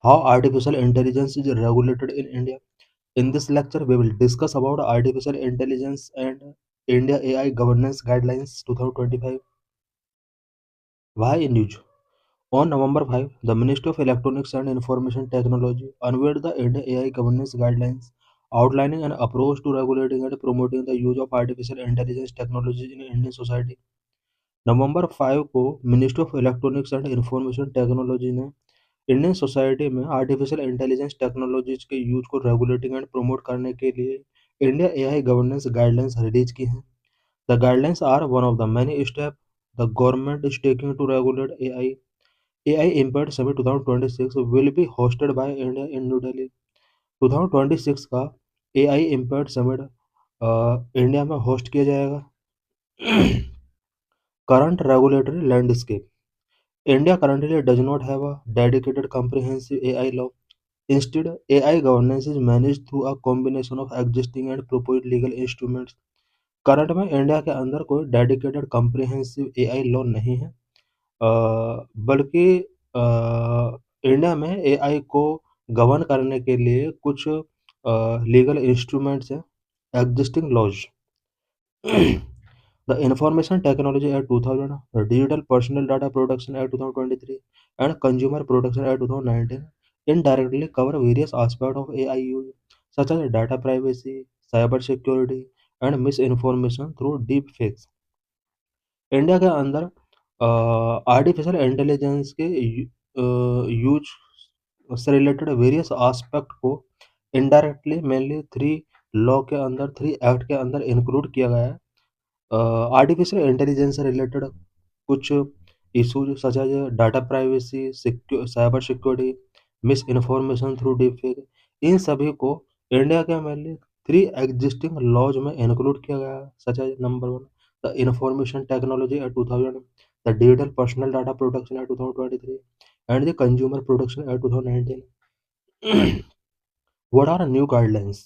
How artificial intelligence is regulated in India. In this lecture, we will discuss about artificial intelligence and India AI governance guidelines 2025. Why in news? On November 5, the Ministry of Electronics and Information Technology unveiled the India AI governance guidelines, outlining an approach to regulating and promoting the use of artificial intelligence technologies in Indian society. नवंबर 5 को ministry of electronics and information technology ने Indian society में artificial intelligence technologies के use को regulating and promote करने के लिए India AI governance guidelines release की हैं. The guidelines are one of the many step the government is taking to regulate AI. AI impact summit 2026 will be hosted by India in New Delhi. 2026 का AI impact summit India में host किया जाएगा. Current regulatory landscape. India currently does not have a dedicated comprehensive AI law. Instead, AI governance is managed through a combination of existing and proposed legal instruments. Current में India के अंदर कोई dedicated comprehensive AI law नहीं है, बल्कि India में AI को govern करने के लिए कुछ लीगल इंस्ट्रूमेंट्स हैं, existing laws. The Information Technology Act 2000, the Digital Personal Data Protection Act 2023, and Consumer Protection Act 2019 indirectly cover various aspects of AI use, such as data privacy, cyber security, and misinformation through deep fakes. India के अंदर artificial intelligence के use से related various aspect को indirectly mainly three law के अंदर, three act के अंदर include किया गया है. आर्टिफिशियल इंटेलिजेंस से रिलेटेड कुछ issues such as data privacy, cyber security, mis information through deepfake, इन सभी को इंडिया के मेनली थ्री एग्जिस्टिंग लॉज में इंक्लूड किया गया है, such as number 1 the information technology act 2000, the digital personal data protection act 2023, and the consumer protection act 2019. What are new guidelines?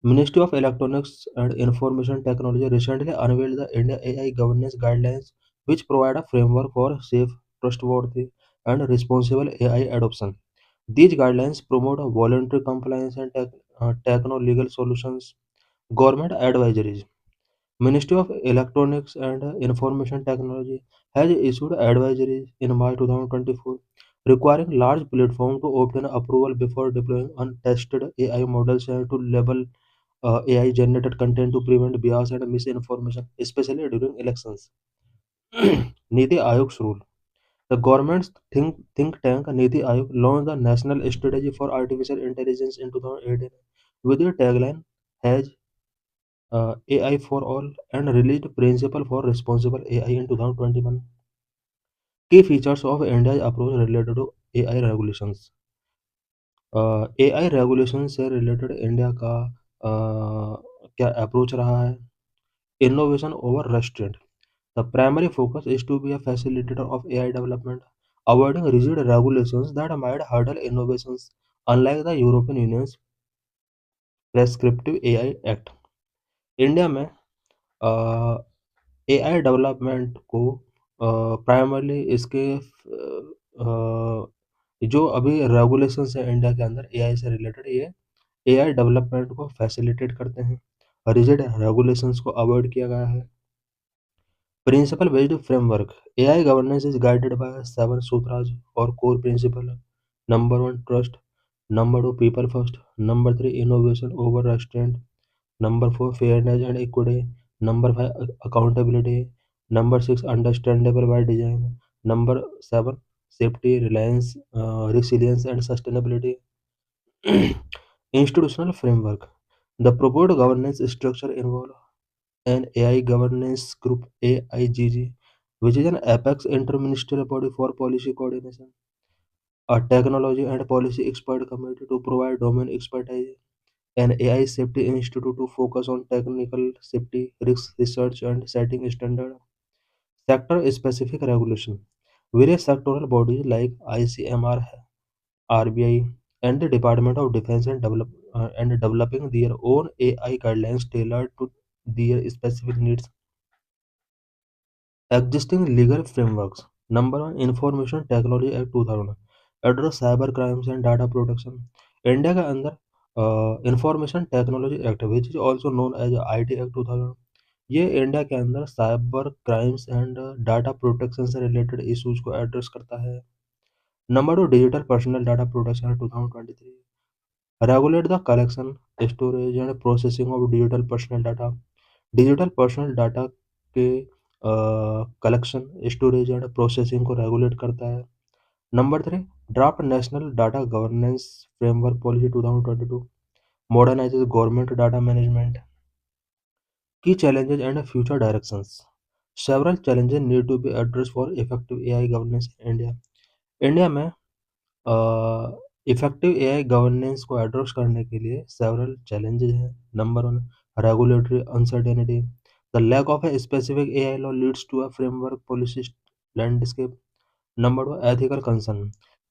Ministry of Electronics and Information Technology recently unveiled the India AI Governance Guidelines, which provide a framework for safe, trustworthy, and responsible AI adoption. These guidelines promote a voluntary compliance and techno-legal solutions. Government advisories. Ministry of Electronics and Information Technology has issued advisories in March 2024 requiring large platforms to obtain approval before deploying untested AI models and to label AI generated content to prevent bias and misinformation, especially during elections. Niti Ayog's rule. The government's think tank Niti Ayog launched the National Strategy for Artificial Intelligence in 2018 with the tagline has AI for all and released Principle for Responsible AI in 2021. Key features of India's approach related to AI regulations. AI regulation से related India का क्या approach रहा है? Innovation over restraint. The primary focus is to be a facilitator of AI development, avoiding rigid regulations that might hurdle innovations, unlike the European Union's Prescriptive AI Act. India में AI development को primarily इसके जो अभी regulations है India के अंदर AI से related, ये एआई डेवलपमेंट को फैसिलिटेट करते हैं. रिजिड रेगुलेशंस को अवॉइड किया गया है. Principle based framework. AI governance is guided by seven sutras or core principles. Number one, trust. Number two, people first. Number three, innovation over restraint. Number four, fairness and equity. Number five, accountability. Number six, understandable by design. Number seven, safety, reliance, resilience, and sustainability. Institutional framework. The proposed governance structure involves an AI governance group AIGG, which is an apex interministerial body for policy coordination, a technology and policy expert committee to provide domain expertise, an AI safety institute to focus on technical safety, risk research, and setting standard, sector specific regulation. Various sectoral bodies like ICMR, RBI, and the Department of Defense and developing their own AI guidelines tailored to their specific needs. Existing legal frameworks. Number one, Information Technology Act 2000. Address cyber crimes and data protection. India के अंदर information technology act which is also known as IT act 2000, ये India के अंदर cyber crimes and data protection से related issues को address करता है। Number 2, digital personal data protection 2023 regulate the collection, storage and processing of digital personal data. Digital personal data के collection, storage and processing को regulate करता है। Number 3, draft national data governance framework policy 2022 modernizes government data management. Key challenges and future directions. Several challenges need to be addressed for effective AI governance in India. India में effective AI governance को address करने के लिए several challenges हैं। Number 1, regulatory uncertainty. The lack of a specific AI law leads to a framework policy landscape. Number 2, ethical concern.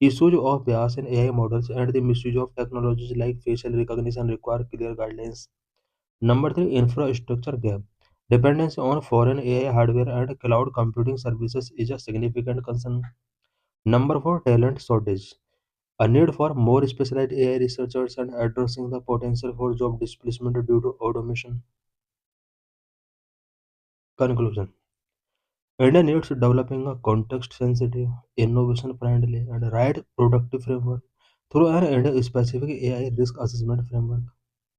Issues of bias in AI models and the misuse of technologies like facial recognition require clear guidelines. Number 3, infrastructure gap. Dependence on foreign AI hardware and cloud computing services is a significant concern. Number 4, talent shortage. A need for more specialized AI researchers and addressing the potential for job displacement due to automation. Conclusion. India needs developing a context-sensitive, innovation-friendly, and right productive framework through an India-specific AI risk assessment framework.